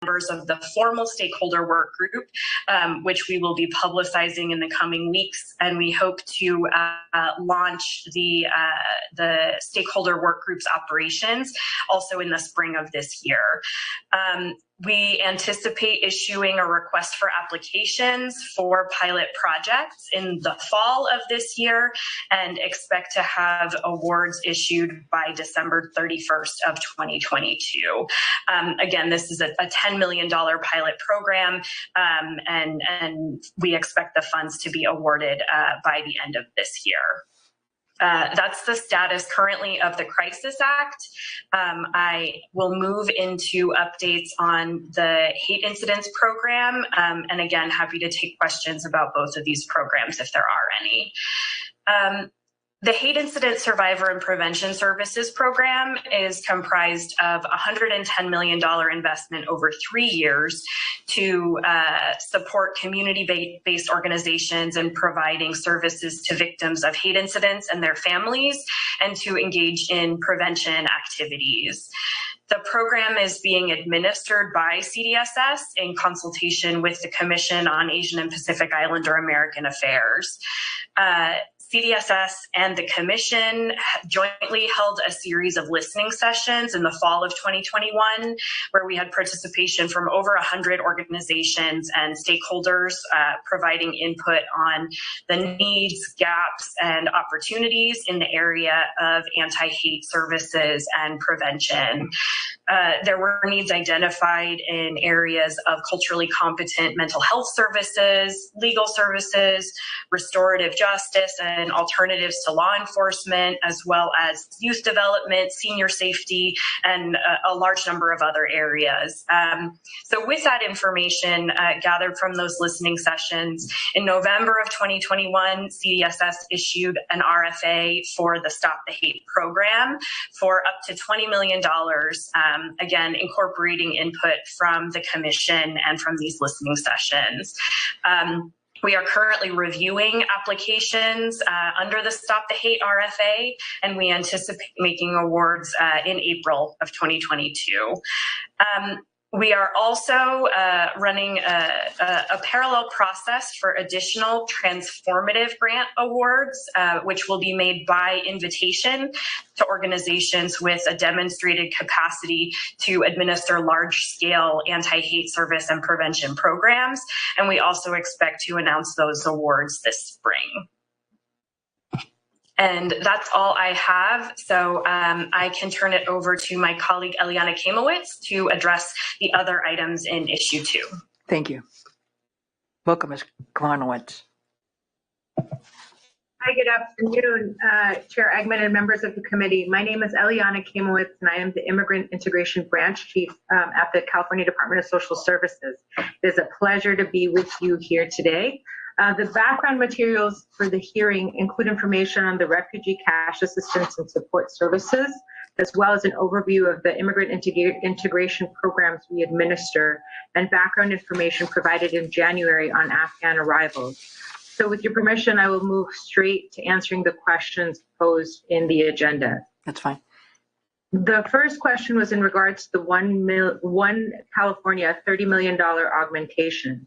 members of the formal stakeholder work group, which we will be publicizing in the coming weeks, and we hope to launch the stakeholder work group's operations also in the spring of this year. We anticipate issuing a request for applications for pilot projects in the fall of this year and expect to have awards issued by December 31st of 2022. Again, this is a $10 million pilot program, and we expect the funds to be awarded by the end of this year. That's the status currently of the Crisis Act. I will move into updates on the hate incidents program, and again, happy to take questions about both of these programs if there are any. The Hate Incident Survivor and Prevention Services program is comprised of a $110 million investment over 3 years to support community-based organizations in providing services to victims of hate incidents and their families, and to engage in prevention activities. The program is being administered by CDSS in consultation with the Commission on Asian and Pacific Islander American Affairs. CDSS and the Commission jointly held a series of listening sessions in the fall of 2021, where we had participation from over 100 organizations and stakeholders providing input on the needs, gaps, and opportunities in the area of anti-hate services and prevention. There were needs identified in areas of culturally competent mental health services, legal services, restorative justice, and alternatives to law enforcement, as well as youth development, senior safety, and a large number of other areas. So with that information gathered from those listening sessions, in November of 2021, CDSS issued an RFA for the Stop the Hate program for up to $20 million, again, incorporating input from the Commission and from these listening sessions. We are currently reviewing applications under the Stop the Hate RFA, and we anticipate making awards in April of 2022. We are also running a parallel process for additional transformative grant awards, which will be made by invitation to organizations with a demonstrated capacity to administer large-scale anti-hate service and prevention programs. And we also expect to announce those awards this spring. And that's all I have. So I can turn it over to my colleague, Eliana Kamowitz, to address the other items in issue 2. Thank you. Welcome, Ms. Kamowitz. Hi, good afternoon, Chair Eggman and members of the committee. My name is Eliana Kamowitz, and I am the Immigrant Integration Branch Chief at the California Department of Social Services. It is a pleasure to be with you here today. The background materials for the hearing include information on the refugee cash assistance and support services, as well as an overview of the immigrant integration programs we administer, and background information provided in January on Afghan arrivals. So with your permission, I will move straight to answering the questions posed in the agenda. That's fine. The first question was in regards to the One California $30 million augmentation.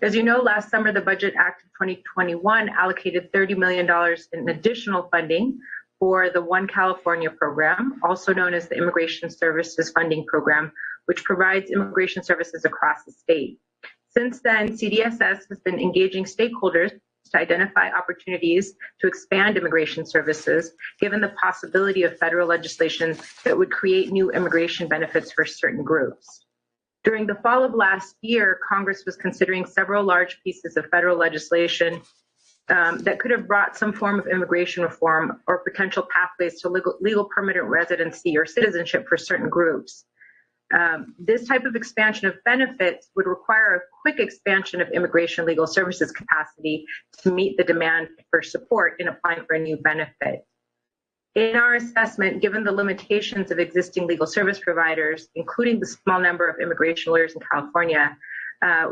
As you know, last summer, the Budget Act of 2021 allocated $30 million in additional funding for the One California program, also known as the Immigration Services Funding Program, which provides immigration services across the state. Since then, CDSS has been engaging stakeholders to identify opportunities to expand immigration services, given the possibility of federal legislation that would create new immigration benefits for certain groups. During the fall of last year, Congress was considering several large pieces of federal legislation that could have brought some form of immigration reform or potential pathways to legal permanent residency or citizenship for certain groups. This type of expansion of benefits would require a quick expansion of immigration legal services capacity to meet the demand for support in applying for a new benefit. In our assessment, given the limitations of existing legal service providers, including the small number of immigration lawyers in California,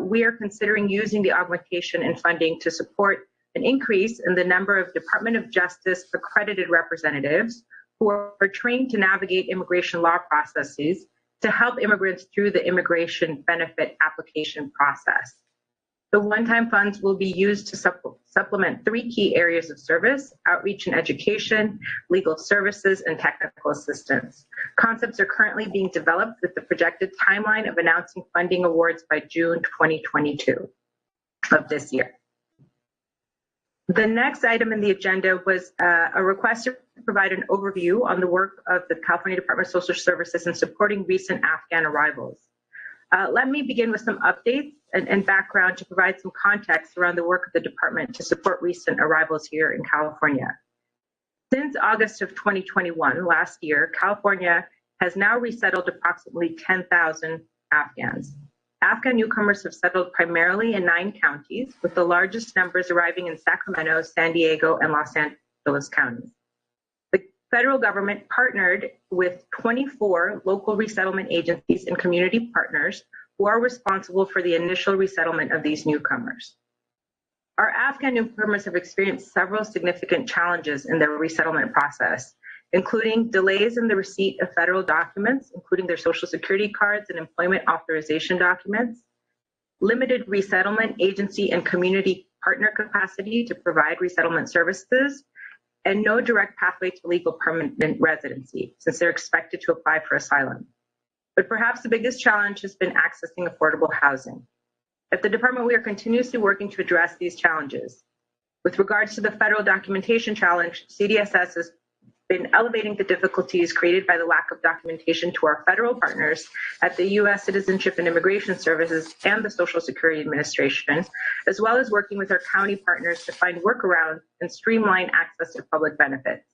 we are considering using the augmentation in funding to support an increase in the number of Department of Justice accredited representatives who are trained to navigate immigration law processes, to help immigrants through the immigration benefit application process. The one-time funds will be used to supplement 3 key areas of service: outreach and education, legal services, and technical assistance. Concepts are currently being developed with the projected timeline of announcing funding awards by June 2022 of this year. The next item in the agenda was a request to provide an overview on the work of the California Department of Social Services in supporting recent Afghan arrivals. Let me begin with some updates and background to provide some context around the work of the department to support recent arrivals here in California. Since August of 2021, last year, California has now resettled approximately 10,000 Afghans. Afghan newcomers have settled primarily in 9 counties, with the largest numbers arriving in Sacramento, San Diego, and Los Angeles counties. The federal government partnered with 24 local resettlement agencies and community partners who are responsible for the initial resettlement of these newcomers. Our Afghan newcomers have experienced several significant challenges in their resettlement process, including delays in the receipt of federal documents, including their Social Security cards and employment authorization documents, limited resettlement agency and community partner capacity to provide resettlement services, and no direct pathway to legal permanent residency, since they're expected to apply for asylum. But perhaps the biggest challenge has been accessing affordable housing. At the department, we are continuously working to address these challenges. With regards to the federal documentation challenge, CDSS has been elevating the difficulties created by the lack of documentation to our federal partners at the U.S. Citizenship and Immigration Services and the Social Security Administration, as well as working with our county partners to find workarounds and streamline access to public benefits.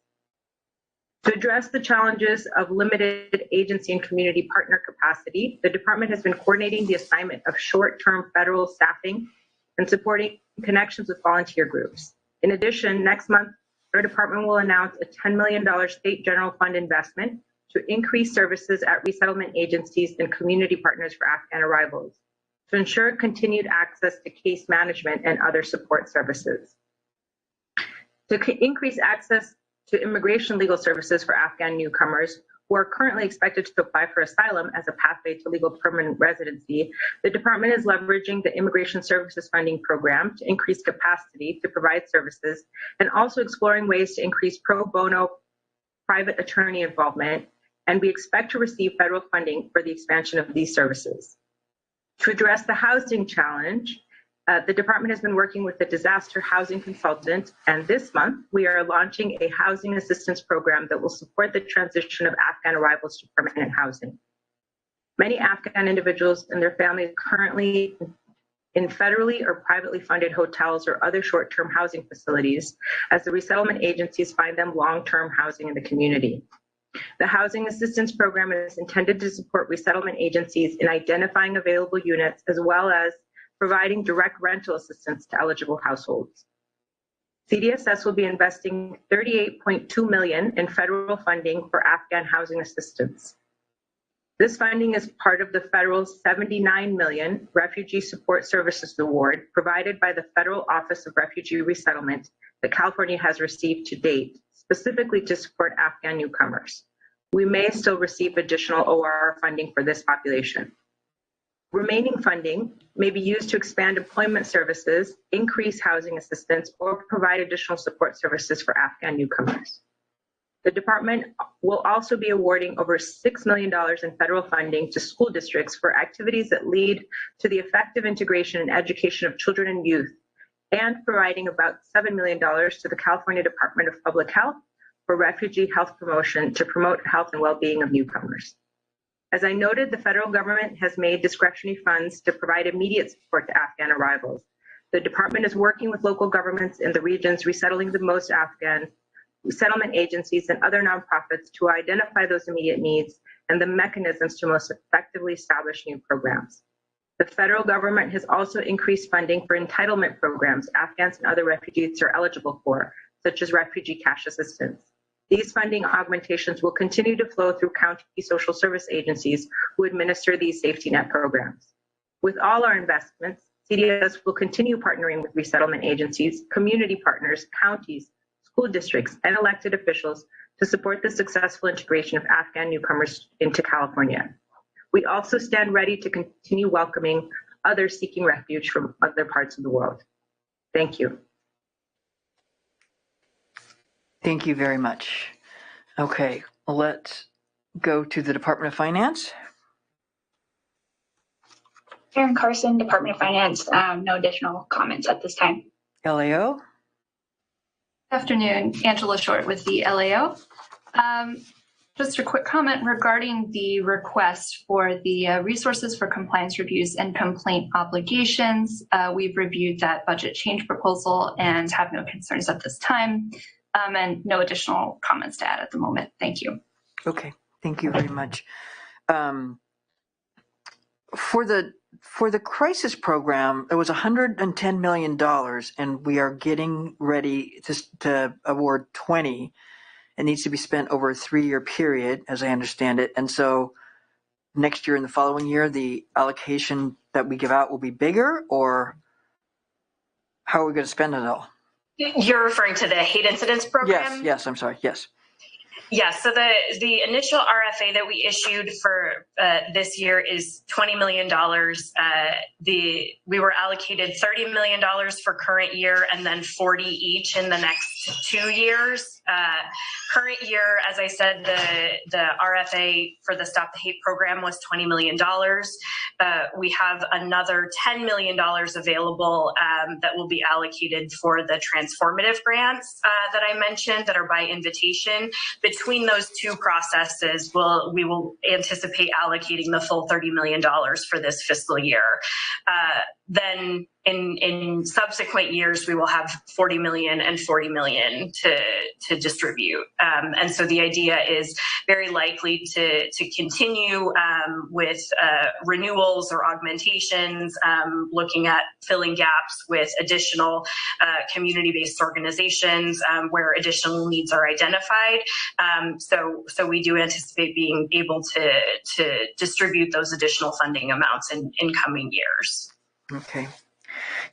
To address the challenges of limited agency and community partner capacity, the department has been coordinating the assignment of short-term federal staffing and supporting connections with volunteer groups. In addition, next month, our department will announce a $10 million state general fund investment to increase services at resettlement agencies and community partners for Afghan arrivals to ensure continued access to case management and other support services. To increase access to immigration legal services for Afghan newcomers who are currently expected to apply for asylum as a pathway to legal permanent residency, the department is leveraging the Immigration Services Funding Program to increase capacity to provide services, and also exploring ways to increase pro bono private attorney involvement, and we expect to receive federal funding for the expansion of these services. To address the housing challenge, the department has been working with the disaster housing consultant, and this month we are launching a housing assistance program that will support the transition of Afghan arrivals to permanent housing. Many Afghan individuals and their families currently in federally or privately funded hotels or other short-term housing facilities, as the resettlement agencies find them long-term housing in the community. The housing assistance program is intended to support resettlement agencies in identifying available units, as well as providing direct rental assistance to eligible households. CDSS will be investing $38.2 million in federal funding for Afghan housing assistance. This funding is part of the federal $79 million Refugee Support Services Award provided by the Federal Office of Refugee Resettlement that California has received to date, specifically to support Afghan newcomers. We may still receive additional ORR funding for this population. Remaining funding may be used to expand employment services, increase housing assistance, or provide additional support services for Afghan newcomers. The department will also be awarding over $6 million in federal funding to school districts for activities that lead to the effective integration and education of children and youth, and providing about $7 million to the California Department of Public Health for refugee health promotion to promote health and well-being of newcomers. As I noted, the federal government has made discretionary funds to provide immediate support to Afghan arrivals. The department is working with local governments in the regions resettling the most Afghans, resettlement agencies, and other nonprofits to identify those immediate needs and the mechanisms to most effectively establish new programs. The federal government has also increased funding for entitlement programs Afghans and other refugees are eligible for, such as refugee cash assistance. These funding augmentations will continue to flow through county social service agencies who administer these safety net programs. With all our investments, CDS will continue partnering with resettlement agencies, community partners, counties, school districts, and elected officials to support the successful integration of Afghan newcomers into California. We also stand ready to continue welcoming others seeking refuge from other parts of the world. Thank you. Thank you very much. Okay, let's go to the Department of Finance. Karen Carson, Department of Finance. No additional comments at this time. LAO. Good afternoon, Angela Short with the LAO. Just a quick comment regarding the request for the resources for compliance reviews and complaint obligations. We've reviewed that budget change proposal and have no concerns at this time, and no additional comments to add at the moment. Thank you. Okay, thank you very much. For the crisis program, it was $110 million, and we are getting ready to award 20. It needs to be spent over a 3-year period, as I understand it. And so next year and the following year, the allocation that we give out will be bigger, or how are we going to spend it all? You're referring to the hate incidents program? Yes, I'm sorry, yes. Yes, so the initial RFA that we issued for this year is $20 million. We were allocated $30 million for current year and then 40 each in the next 2 years. Current year, as I said, the RFA for the Stop the Hate program was $20 million. We have another $10 million available that will be allocated for the transformative grants that I mentioned that are by invitation. Between those two processes, we will anticipate allocating the full $30 million for this fiscal year. Then in subsequent years, we will have 40 million and 40 million to distribute. And so the idea is very likely to continue with renewals or augmentations, looking at filling gaps with additional community-based organizations where additional needs are identified. So we do anticipate being able to distribute those additional funding amounts in coming years. Okay,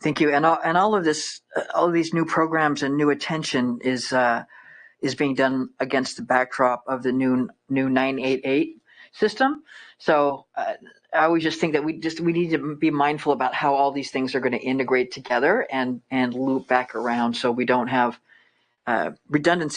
thank you. And all of this, all of these new programs and new attention is being done against the backdrop of the new 988 system. So I always just think that we need to be mindful about how all these things are going to integrate together and loop back around, so we don't have redundancy